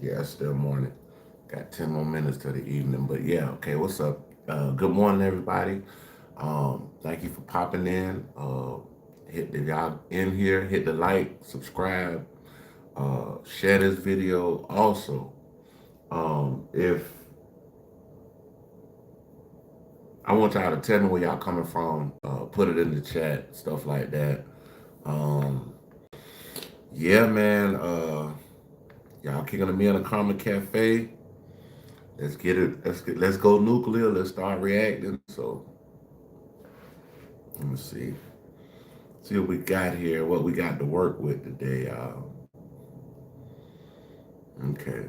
Yeah, it's still morning. Got 10 more minutes to the evening. But yeah, okay, what's up? Good morning, everybody. Thank you for popping in. If y'all in here, hit the like, subscribe, share this video. Also, if I want y'all to tell me where y'all coming from, put it in the chat, stuff like that. Um, yeah, man. Y'all kicking me in the Karma Cafe. Let's get it. Let's go nuclear. Let's start reacting. So let me see. See what we got here. What we got to work with today. Okay.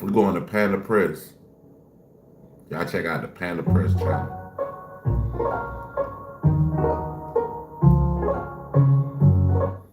We're going to Panda Press. Y'all check out the Panda Press channel.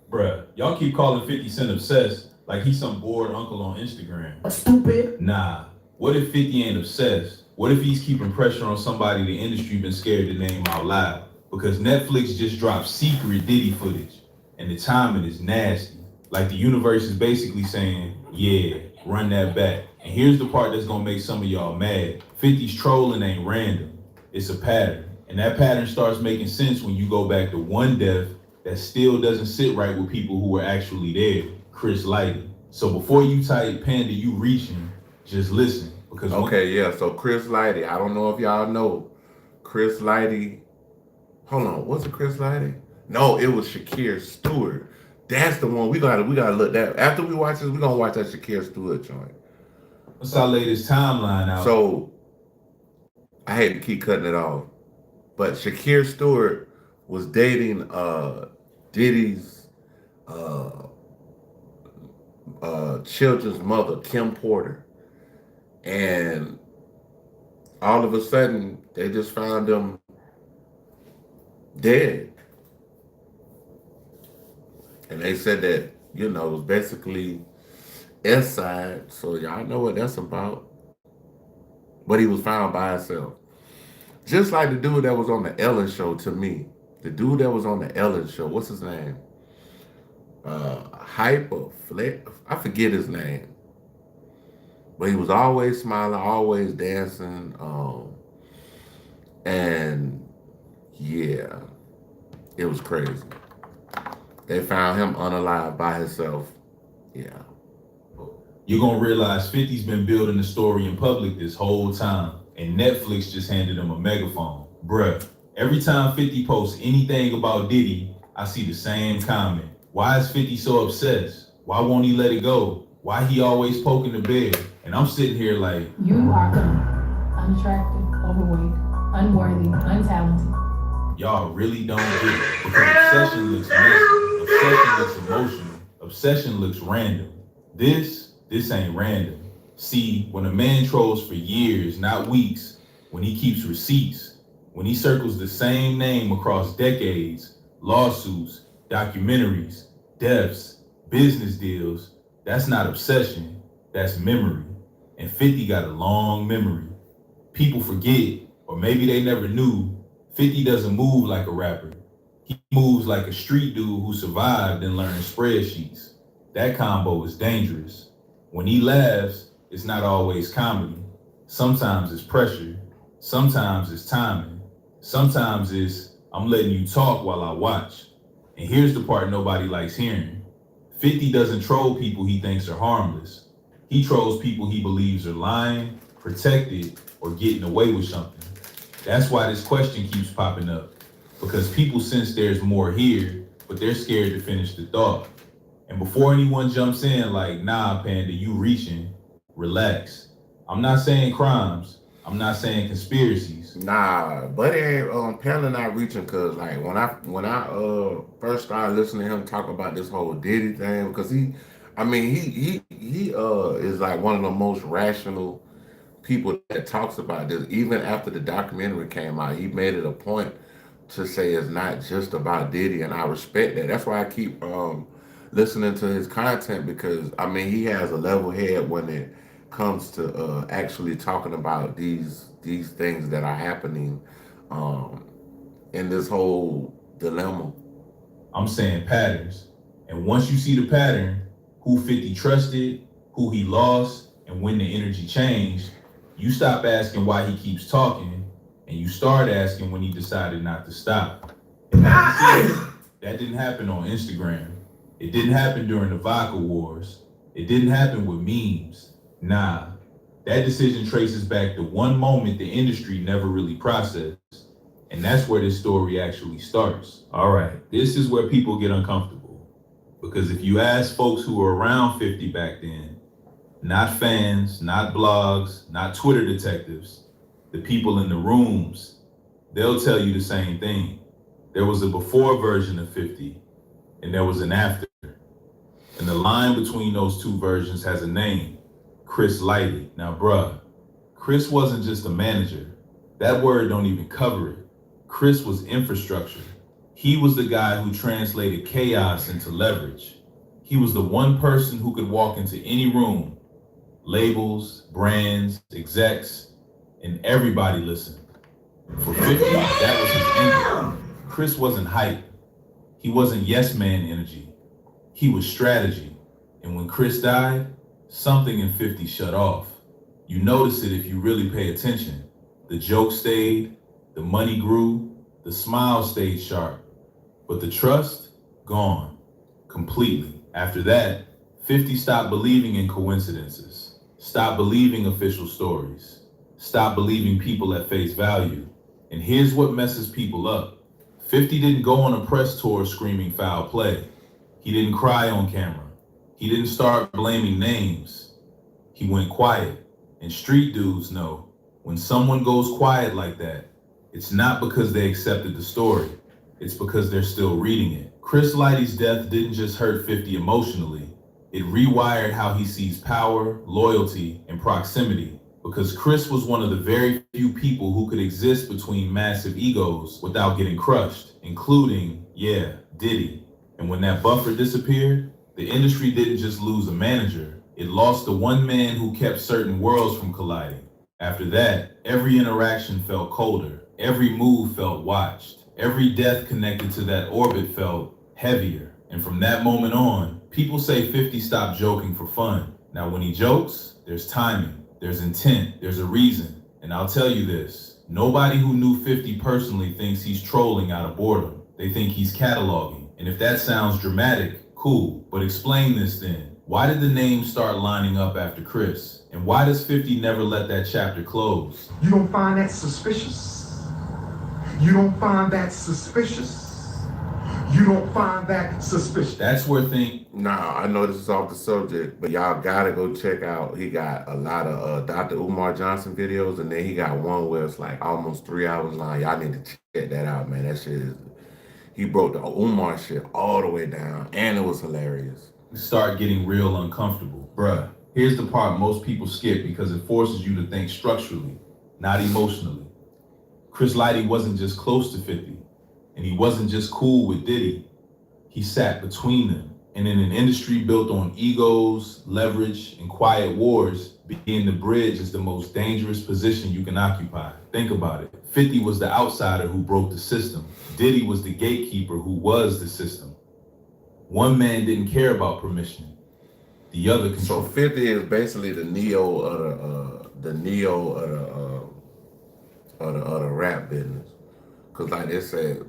Bruh, y'all keep calling 50 Cent obsessed like he's some bored uncle on Instagram. Stupid. Nah, what if 50 ain't obsessed? What if he's keeping pressure on somebody the industry been scared to name out loud? Because Netflix just dropped secret Diddy footage, and the timing is nasty. Like the universe is basically saying, yeah, run that back. And here's the part that's gonna make some of y'all mad. 50's trolling ain't random, it's a pattern. And that pattern starts making sense when you go back to one death that still doesn't sit right with people who were actually there, Chris Lighty. So before you type Panda, you reaching, just listen. Because Okay, yeah. So Chris Lighty. I don't know if y'all know Chris Lighty. Hold on. Was it Chris Lighty? No, it was Shakir Stewart. That's the one we gotta look that. After we watch this, we're gonna watch that Shakir Stewart joint. once I lay this timeline out, So I hate to keep cutting it off, but Shakir Stewart was dating Diddy's uh, children's mother, Kim Porter, and all of a sudden they just found him dead, and they said that it was basically S side. So y'all know what that's about. But he was found by himself, just like the dude that was on the Ellen show. To me, the dude that was on the Ellen show, what's his name? Hyper Flex. I forget his name, but he was always smiling, always dancing. And yeah, it was crazy. They found him unalive by himself. Yeah. you're gonna realize 50's been building the story in public this whole time, and Netflix just handed him a megaphone. Bruh, every time 50 posts anything about Diddy, I see the same comment. Why is 50 so obsessed? Why won't he let it go? Why he always poking the bear? And I'm sitting here like, you are unattractive, overweight, unworthy, untalented. y'all really don't get it. Because obsession looks messy, obsession looks emotional, obsession looks random. This ain't random. See, when a man trolls for years, not weeks, when he keeps receipts, when he circles the same name across decades, lawsuits, documentaries, deaths, business deals, that's not obsession, that's memory. And 50 got a long memory. People forget, or maybe they never knew, 50 doesn't move like a rapper. He moves like a street dude who survived and learned spreadsheets. That combo is dangerous. When he laughs, it's not always comedy. Sometimes it's pressure. Sometimes it's timing. Sometimes it's, I'm letting you talk while I watch. And here's the part nobody likes hearing. 50 doesn't troll people he thinks are harmless. He trolls people he believes are lying, protected, or getting away with something. That's why this question keeps popping up. Because people sense there's more here, but they're scared to finish the thought. And before anyone jumps in like, nah, Panda, you reaching, relax. I'm not saying crimes. I'm not saying conspiracies. Nah, buddy, Panda not reaching because like when I first started listening to him talk about this whole Diddy thing, because I mean he is like one of the most rational people that talks about this. Even after the documentary came out, he made it a point to say it's not just about Diddy, and I respect that. That's why I keep listening to his content, because I mean he has a level head when it comes to actually talking about these things that are happening um, in this whole dilemma. I'm saying patterns. And once you see the pattern, who 50 trusted, who he lost, and when the energy changed, you stop asking why he keeps talking, and you start asking when he decided not to stop. And that didn't happen on Instagram. It didn't happen during the vodka wars. It didn't happen with memes. Nah, that decision traces back to one moment the industry never really processed. And that's where this story actually starts. All right, this is where people get uncomfortable. Because if you ask folks who were around 50 back then, not fans, not blogs, not Twitter detectives, the people in the rooms, they'll tell you the same thing. There was a before version of 50, and there was an after. And the line between those two versions has a name, Chris Lighty. Now, bruh, Chris wasn't just a manager. That word don't even cover it. Chris was infrastructure. He was the guy who translated chaos into leverage. He was the one person who could walk into any room, labels, brands, execs, and everybody listened. For 50, that was his anchor. Chris wasn't hype. He wasn't yes man energy. He was strategy. And when Chris died, something in 50 shut off. You notice it if you really pay attention. The joke stayed, the money grew, the smile stayed sharp, but the trust, gone, completely. After that, 50 stopped believing in coincidences, stopped believing official stories, stopped believing people at face value. And here's what messes people up. 50 didn't go on a press tour screaming foul play. He didn't cry on camera. He didn't start blaming names. He went quiet. And street dudes know when someone goes quiet like that, it's not because they accepted the story. It's because they're still reading it. Chris Lighty's death didn't just hurt 50 emotionally. It rewired how he sees power, loyalty, and proximity. Because Chris was one of the very few people who could exist between massive egos without getting crushed, including, Diddy. And when that buffer disappeared, the industry didn't just lose a manager. It lost the one man who kept certain worlds from colliding. After that, every interaction felt colder. Every move felt watched. Every death connected to that orbit felt heavier. And from that moment on, people say 50 stopped joking for fun. Now, when he jokes, there's timing, there's intent, there's a reason. And I'll tell you this, nobody who knew 50 personally thinks he's trolling out of boredom. They think he's cataloging. And if that sounds dramatic, cool. But explain this then. Why did the names start lining up after Chris? And why does 50 never let that chapter close? You don't find that suspicious? You don't find that suspicious? You don't find that suspicious? That's where Nah, I know this is off the subject, but y'all gotta go check out. He got a lot of Dr. Umar Johnson videos, and then he got one where it's like almost 3 hours long. Y'all need to check that out, man. That shit is, he broke the Umar shit all the way down, and it was hilarious. start getting real uncomfortable. Bruh, here's the part most people skip because it forces you to think structurally, not emotionally. Chris Lighty wasn't just close to 50, and he wasn't just cool with Diddy. He sat between them. And in an industry built on egos, leverage, and quiet wars, being the bridge is the most dangerous position you can occupy. Think about it. 50 was the outsider who broke the system. Diddy was the gatekeeper who was the system. One man didn't care about permission. The other controlled. So 50 is basically the Neo of the rap business. Cause like they said,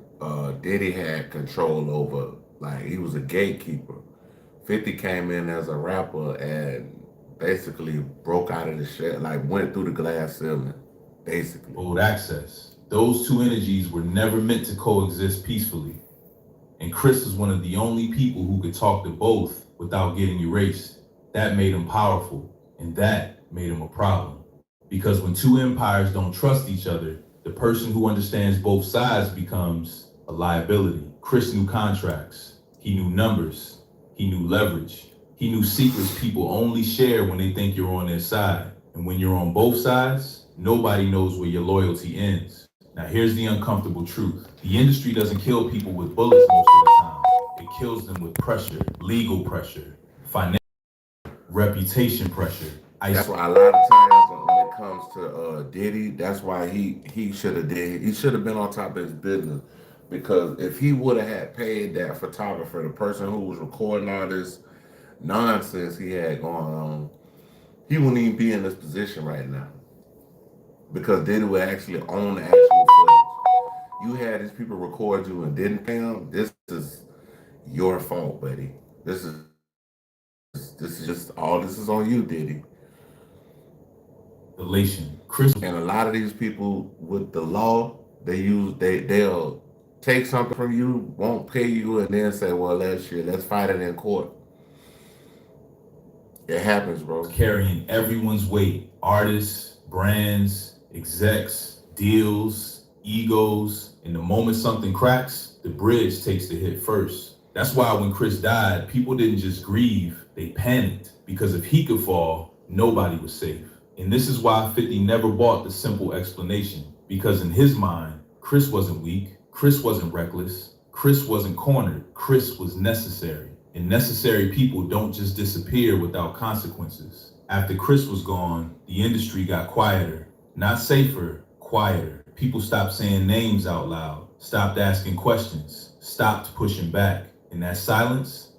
Diddy had control over, like he was a gatekeeper. 50 came in as a rapper and basically broke out of the shit, like went through the glass ceiling, basically. Old access. Those two energies were never meant to coexist peacefully. And Chris was one of the only people who could talk to both without getting erased. That made him powerful, and that made him a problem. Because when two empires don't trust each other, the person who understands both sides becomes a liability. Chris knew contracts, he knew numbers, he knew leverage, he knew secrets people only share when they think you're on their side. And when you're on both sides, nobody knows where your loyalty ends. Now here's the uncomfortable truth. The industry doesn't kill people with bullets most of the time. It kills them with pressure, legal pressure, financial, reputation pressure. That's why a lot of times when it comes to Diddy, that's why he should have been on top of his business. Because if he would have had paid that photographer, the person who was recording all this nonsense he had going on, he wouldn't even be in this position right now. Because Diddy would actually own the actual footage. You had these people record you and didn't pay them. This is your fault, buddy. This is just all this is on you, Diddy. Relation. Chris. And a lot of these people with the law, they'll take something from you, won't pay you, and then say, well, let's fight it in court. It happens, bro. Carrying everyone's weight. Artists, brands, execs, deals, egos. And the moment something cracks, the bridge takes the hit first. That's why when Chris died, people didn't just grieve, they panicked. Because if he could fall, nobody was safe. And this is why 50 never bought the simple explanation. Because in his mind, Chris wasn't weak, Chris wasn't reckless, Chris wasn't cornered, Chris was necessary. And necessary people don't just disappear without consequences. After Chris was gone, the industry got quieter. Not safer, quieter. People stopped saying names out loud, stopped asking questions, stopped pushing back. And that silence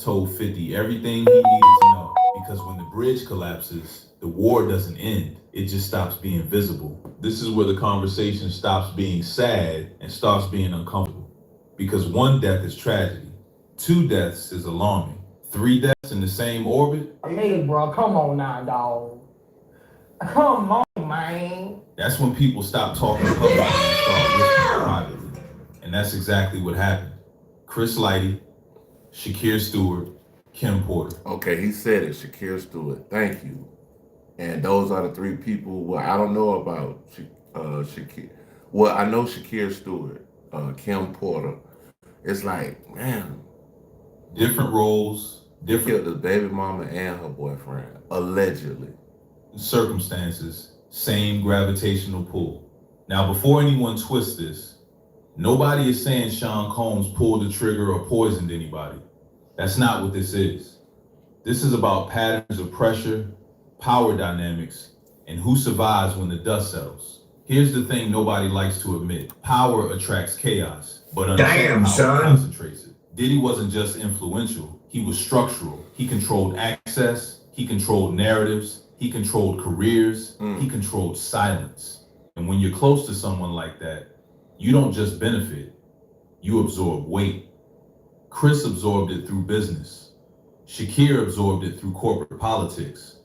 told 50 everything he needed to know. Because when the bridge collapses, the war doesn't end. It just stops being visible. This is where the conversation stops being sad and starts being uncomfortable. Because one death is tragedy. 2 deaths is alarming. 3 deaths in the same orbit? Hey, bro, come on now, dog. Come on, man. That's when people stop talking publicly and start whispering privately. And that's exactly what happened. Chris Lighty, Shakir Stewart, Kim Porter. Okay, he said it, Shakir Stewart. Thank you. And those are the 3 people. Well, I don't know about Shakir. Well, I know Shakir Stewart, Kim Porter. It's like, man. Different roles, different. Killed the baby mama and her boyfriend, allegedly. Circumstances, same gravitational pull. Now, before anyone twists this, nobody is saying Sean Combs pulled the trigger or poisoned anybody. That's not what this is. This is about patterns of pressure, power dynamics, and who survives when the dust settles. Here's the thing nobody likes to admit. Power attracts chaos, but unchecked power concentrates it. Diddy wasn't just influential, he was structural. He controlled access, he controlled narratives, he controlled careers, he controlled silence. And when you're close to someone like that, you don't just benefit, you absorb weight. Chris absorbed it through business. Shakir absorbed it through corporate politics.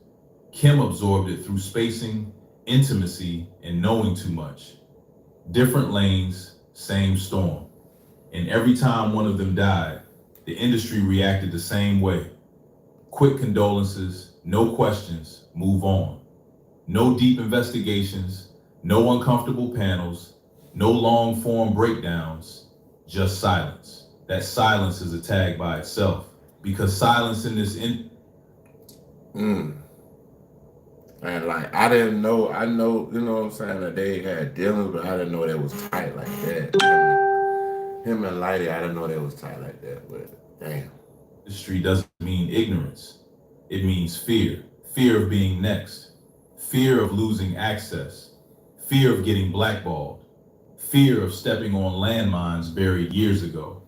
Kim absorbed it through spacing, intimacy, and knowing too much. Different lanes, same storm. And every time one of them died, the industry reacted the same way. Quick condolences, no questions, move on. No deep investigations, no uncomfortable panels, no long form breakdowns, just silence. That silence is a tag by itself, because silence in this And like, I didn't know, I know, you know what I'm saying, that they had dealings, but I didn't know they was tight like that. Him and Lighty, I didn't know they was tight like that, but damn. Industry doesn't mean ignorance. It means fear. Fear of being next. Fear of losing access. Fear of getting blackballed. Fear of stepping on landmines buried years ago.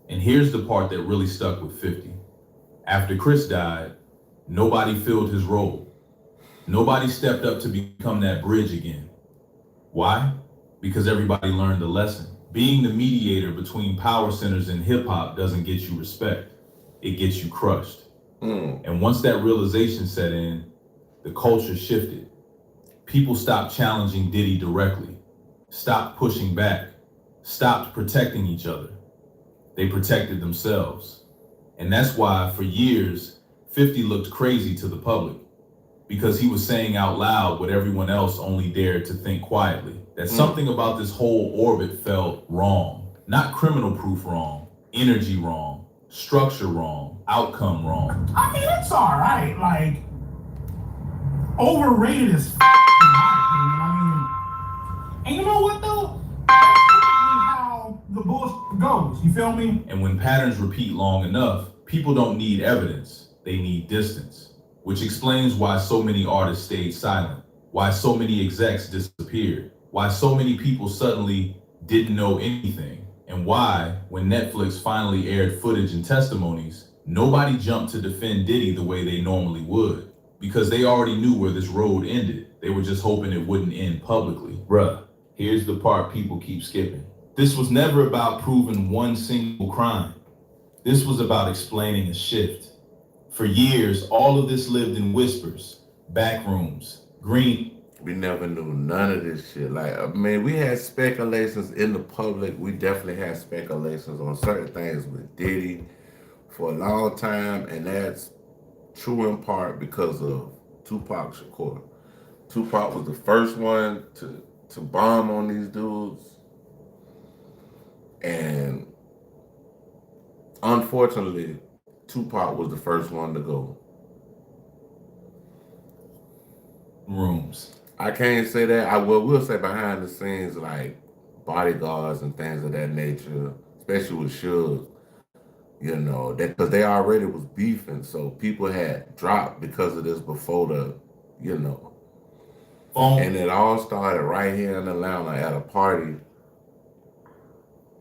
And here's the part that really stuck with 50. After Chris died, nobody filled his role. Nobody stepped up to become that bridge again. Why? Because everybody learned the lesson. Being the mediator between power centers and hip hop doesn't get you respect. It gets you crushed. And once that realization set in, the culture shifted. People stopped challenging Diddy directly, stopped pushing back, stopped protecting each other. They protected themselves. And that's why for years, 50 looked crazy to the public, because he was saying out loud what everyone else only dared to think quietly. That something about this whole orbit felt wrong. Not criminal proof wrong, energy wrong, structure wrong, outcome wrong. I mean, it's all right. Like, overrated as in my opinion. I mean, and you know what though? That's typically how the bullshit goes. You feel me? And when patterns repeat long enough, people don't need evidence, they need distance. Which explains why so many artists stayed silent, why so many execs disappeared, why so many people suddenly didn't know anything, and why, when Netflix finally aired footage and testimonies, nobody jumped to defend Diddy the way they normally would, because they already knew where this road ended. They were just hoping it wouldn't end publicly. Bruh, here's the part people keep skipping. This was never about proving one single crime. This was about explaining a shift. For years, all of this lived in whispers, back rooms, green. We never knew none of this shit. Like, I mean, we had speculations in the public. We definitely had speculations on certain things with Diddy for a long time, and that's true in part because of Tupac Shakur. Tupac was the first one to bomb on these dudes, and unfortunately, Tupac was the first one to go. Rooms. I can't say that. I will say behind the scenes, like bodyguards and things of that nature, especially with Suge, you know, that because they already was beefing, so people had dropped because of this before the, you know. And it all started right here in Atlanta at a party.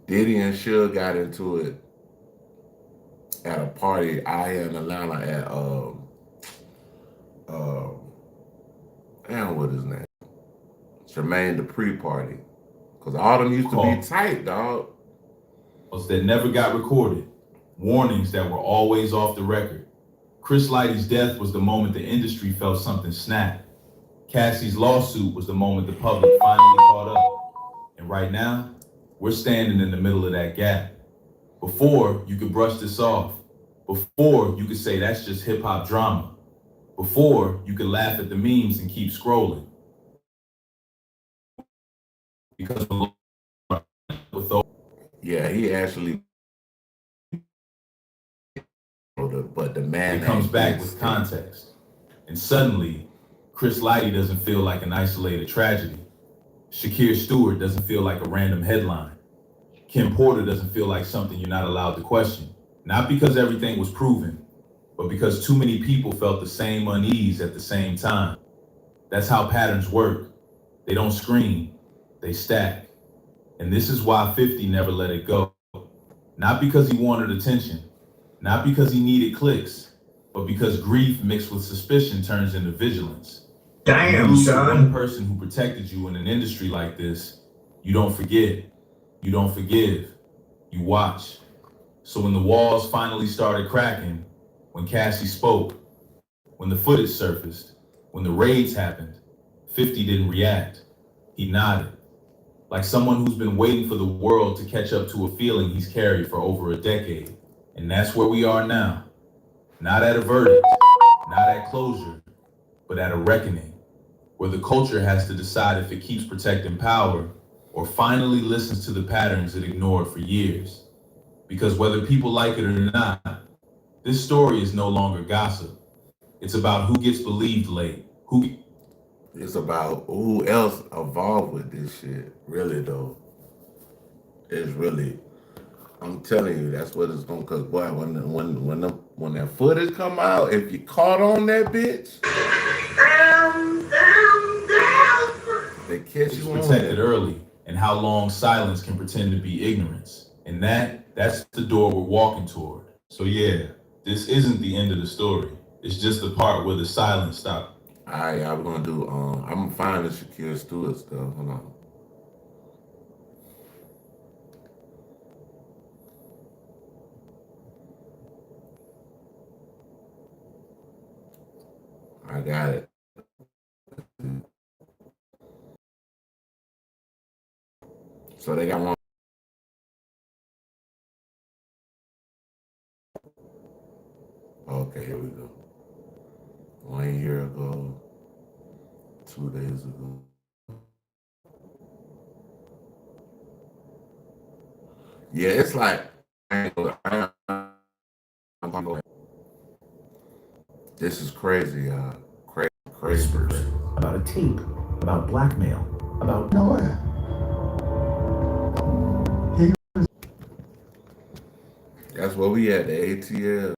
Diddy and Suge got into it at a party out here in Atlanta at damn, what his name? Jermaine Dupri party. Cause all them used to be tight, dog. That never got recorded. Warnings that were always off the record. Chris Lighty's death was the moment the industry felt something snap. Cassie's lawsuit was the moment the public finally caught up. And right now, we're standing in the middle of that gap. Before, you could brush this off. Before, you could say that's just hip hop drama. Before, you could laugh at the memes and keep scrolling. Because with those, yeah, he actually, but the man it comes back with context. And suddenly, Chris Lighty doesn't feel like an isolated tragedy. Shakir Stewart doesn't feel like a random headline. Kim Porter doesn't feel like something you're not allowed to question. Not because everything was proven, but because too many people felt the same unease at the same time. That's how patterns work. They don't scream, they stack. And this is why 50 never let it go. Not because he wanted attention, not because he needed clicks, but because grief mixed with suspicion turns into vigilance. Damn, son. One person who protected you in an industry like this, you don't forget, you don't forgive, you watch. So when the walls finally started cracking, when Cassie spoke, when the footage surfaced, when the raids happened, 50 didn't react. He nodded, like someone who's been waiting for the world to catch up to a feeling he's carried for over a decade. And that's where we are now. Not at a verdict, not at closure, but at a reckoning, where the culture has to decide if it keeps protecting power or finally listens to the patterns it ignored for years. Because whether people like it or not, this story is no longer gossip. It's about who gets believed late. It's about who else involved with this shit. Really though, it's really. I'm telling you, that's what it's gonna. Cause boy, when that footage come out, if you caught on that bitch, they catch you on protected that. early, and how long silence can pretend to be ignorance, and that's the door we're walking toward. So yeah, this isn't the end of the story. It's just the part where the silence stopped. All right, I'm gonna do. I'm gonna find the Shakir Stewart stuff. Hold on. I got it. So they got one. Okay, here we go. 1 year ago, 2 days ago. Yeah, it's like this is crazy, y'all. Crazy. About a tape, about blackmail, about That's where we at, the ATL.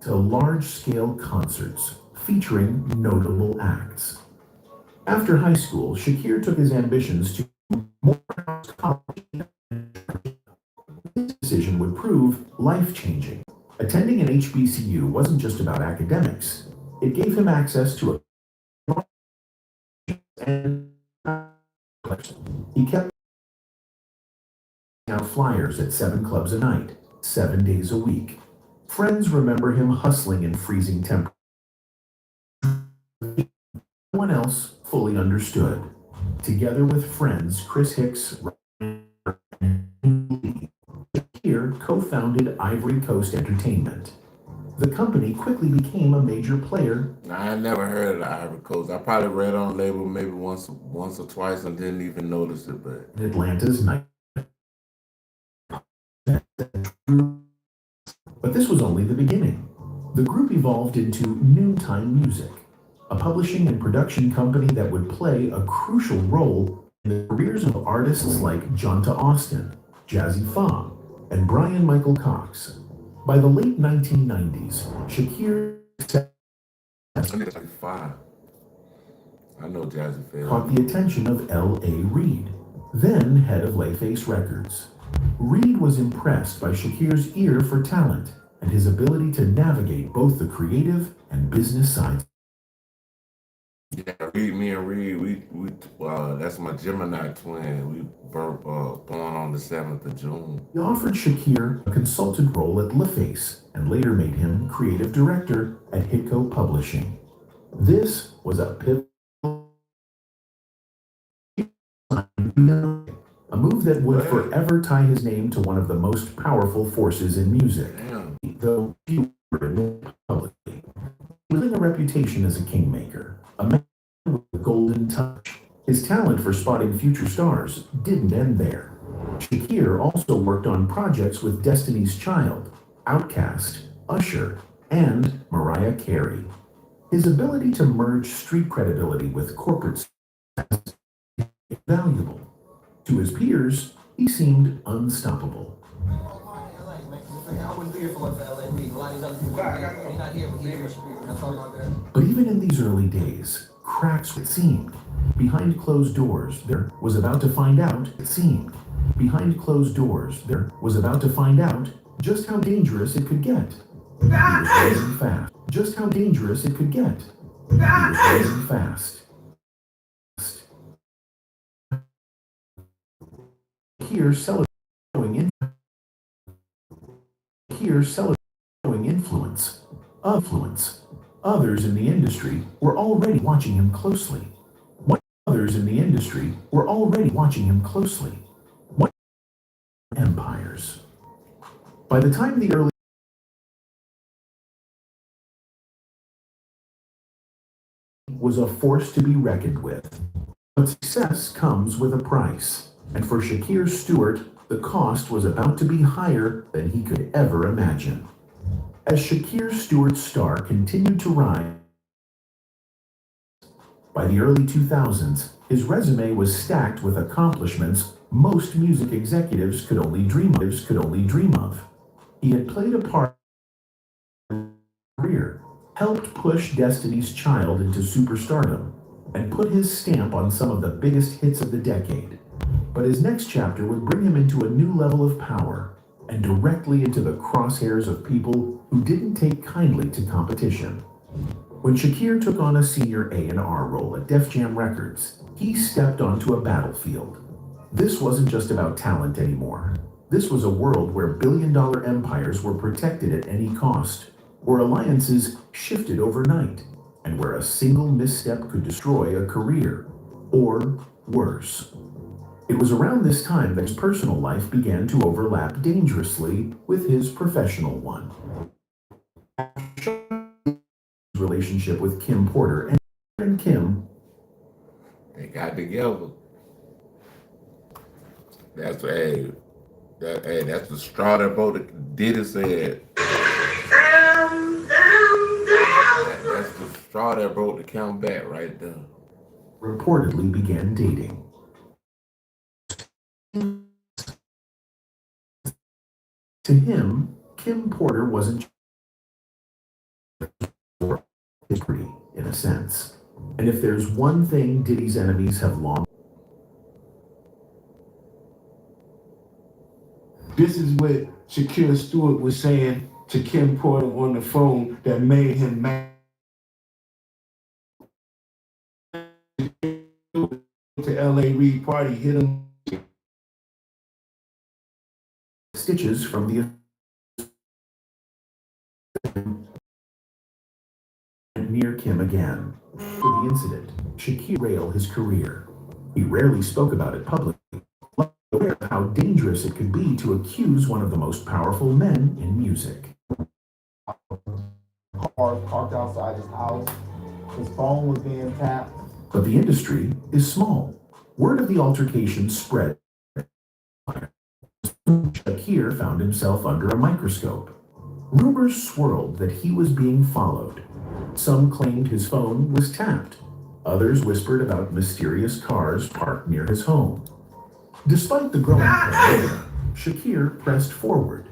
to large-scale concerts featuring notable acts. After high school, Shakir took his ambitions to Morehouse College. This decision would prove life-changing. Attending an HBCU wasn't just about academics. It gave him access to a and he kept out flyers at 7 clubs a night, 7 days a week. Friends remember him hustling in freezing temperatures. No one else fully understood. Together with friends Chris Hicks, here co-founded Ivory Coast Entertainment. The company quickly became a major player. I never heard of the Ivory Coast. I probably read on the label maybe once or twice and didn't even notice it, but Atlanta's night. But this was only the beginning. The group evolved into Noontime Music, a publishing and production company that would play a crucial role in the careers of artists like Jonta Austin, Jazzy Fong, and Brian Michael Cox. By the late 1990s, Shakir I know Jazzy Fair. caught the attention of L.A. Reid, then head of Layface Records. Reid was impressed by Shakir's ear for talent and his ability to navigate both the creative and business sides. Yeah, me and Reed, we that's my Gemini twin. We born on the 7th of June. He offered Shakir a consultant role at LaFace and later made him creative director at Hitco Publishing. This was a pivotal a move that would forever tie his name to one of the most powerful forces in music. Damn. Though few were known publicly, building a reputation as a kingmaker, a man with a golden touch. His talent for spotting future stars didn't end there. Shakir also worked on projects with Destiny's Child, Outkast, Usher, and Mariah Carey. His ability to merge street credibility with corporate success is valuable. To his peers, he seemed unstoppable. But even in these early days, cracks it seemed. Behind closed doors, there was about to find out, it seemed. Behind closed doors, there was about to find out just how dangerous it could get. He was rising fast. Just how dangerous it could get. He was rising fast. Here celebrating influence. Others in the industry were already watching him closely. Empires. By the time the early was a force to be reckoned with. But success comes with a price. And for Shakir Stewart, the cost was about to be higher than he could ever imagine. As Shakir Stewart's star continued to rise, by the early 2000s, his resume was stacked with accomplishments most music executives could only dream of. He had played a part in his career, helped push Destiny's Child into superstardom, and put his stamp on some of the biggest hits of the decade. But his next chapter would bring him into a new level of power and directly into the crosshairs of people who didn't take kindly to competition. When Shakir took on a senior A&R role at Def Jam Records, he stepped onto a battlefield. This wasn't just about talent anymore. This was a world where billion-dollar empires were protected at any cost, where alliances shifted overnight, and where a single misstep could destroy a career, or worse. It was around this time that his personal life began to overlap dangerously with his professional one. His relationship with Kim Porter and Kim, They got together. That's that's the straw that broke the Diddy said. That's the straw that broke the count back right there. reportedly began dating. To him, Kim Porter wasn't history, in a sense. And if there's one thing Diddy's enemies have long, This is what Shakira Stewart was saying to Kim Porter on the phone that made him mad. To L.A. Reid party, hit him. Stitches from the near Kim again. For the incident, Shakir railed his career. He rarely spoke about it publicly, aware of how dangerous it could be to accuse one of the most powerful men in music. Cars parked outside his house. His phone was being tapped. But the industry is small. Word of the altercation spread. Shakir found himself under a microscope. Rumors swirled that he was being followed. Some claimed his phone was tapped. Others whispered about mysterious cars parked near his home. Despite the growing paranoia, Shakir pressed forward.